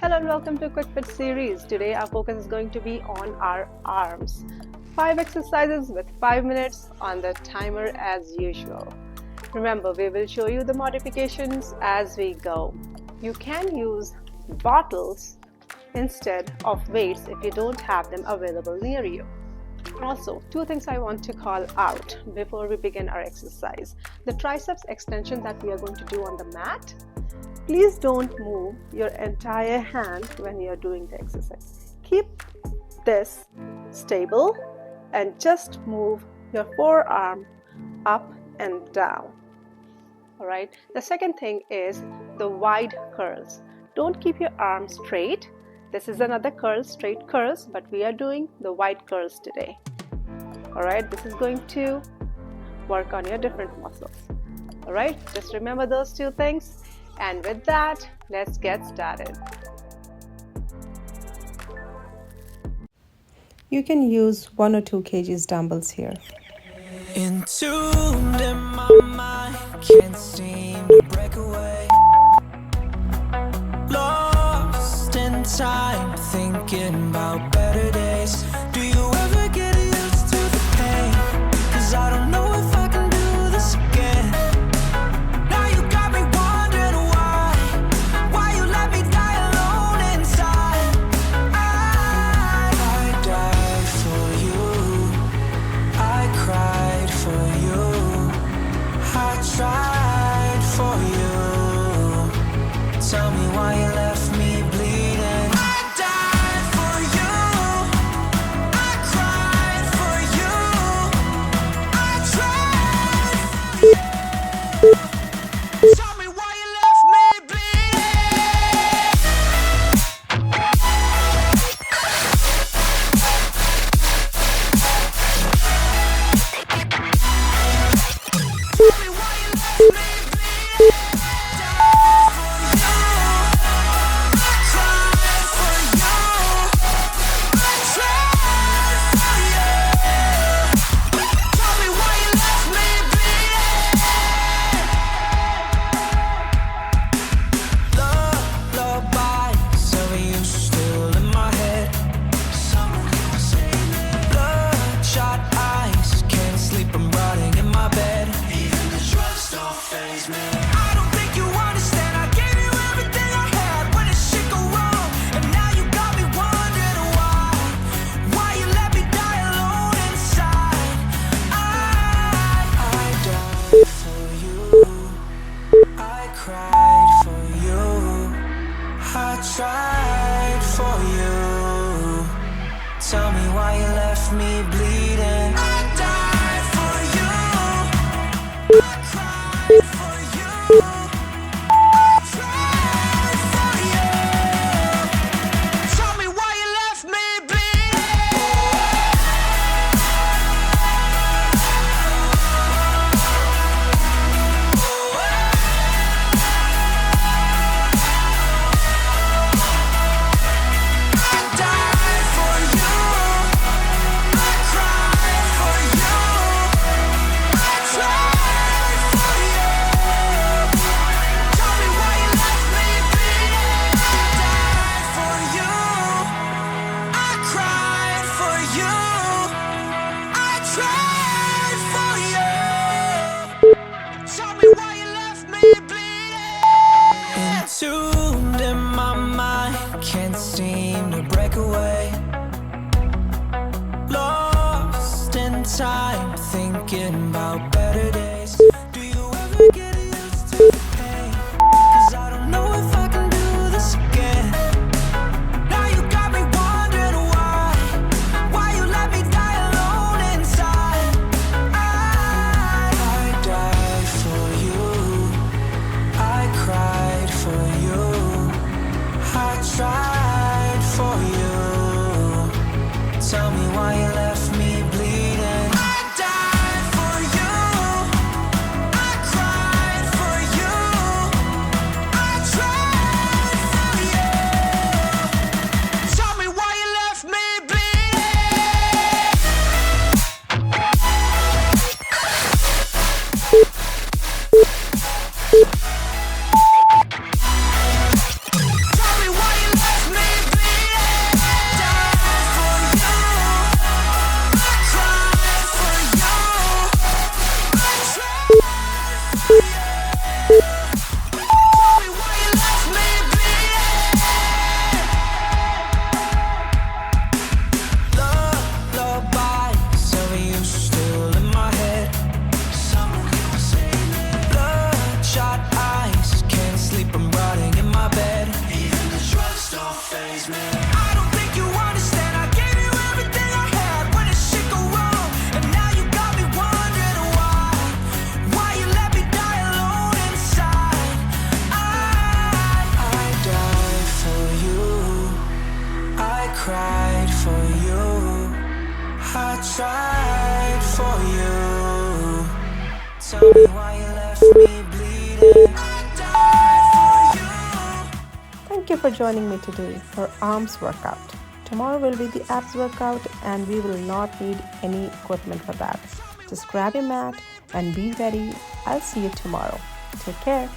Hello and welcome to Quick Fit series. Today our focus is going to be on our arms. 5 exercises with 5 minutes on the timer as usual. Remember, we will show you the modifications as we go. You can use bottles instead of weights if you don't have them available near you. Also, 2 things I want to call out before we begin our exercise. The triceps extension that we are going to do on the mat. Please don't move your entire hand when you are doing the exercise. Keep this stable and just move your forearm up and down. Alright, the second thing is the wide curls. Don't keep your arms straight. This is another curl, straight curls, but we are doing the wide curls today. Alright, this is going to work on your different muscles. Alright, just remember those 2 things. And with that, let's get started. You can use 1 or 2 kgs dumbbells here. Entombed in my mind, can't seem to break away. Lost in time, thinking about better days. Do you ever get used to the pain? 'Cause I don't know if I can do this again. Now you got me wondering why you let me die alone inside. I died for you, I cried for you, I tried for you. Tell me why you left me bleeding. I died for you, I cried for you, I tried for you. Tell me why you left me bleeding. Tell me why you left me bleeding. Tried for you. Tell me why you left me bleeding. I died for you, I cried for you, I tried for you. Tell me why you left me bleeding. Entombed in my mind, can't seem to break away. Lost in time, thinking about better days. Do you ever get used to the pain? 'Cause I don't know if I can do this again. Now you got me wondering why you let me die alone inside. I died for you, I cried for you, I tried for you. Tell me why you left me bleeding. I died for you, I cried for you, I tried for you. Tell me why you left me bleeding. Tell me why you left leaves me. I don't think you understand. I gave you everything I had when it shit go wrong, and now you got me wondering why you let me die alone inside. I died for you, I cried for you, I tried for you. Tell me why you left me bleeding. I died for you. Thank you for joining me today for arms workout. Tomorrow will be the abs workout and we will not need any equipment for that. Just grab your mat and be ready. I'll see you tomorrow. Take care.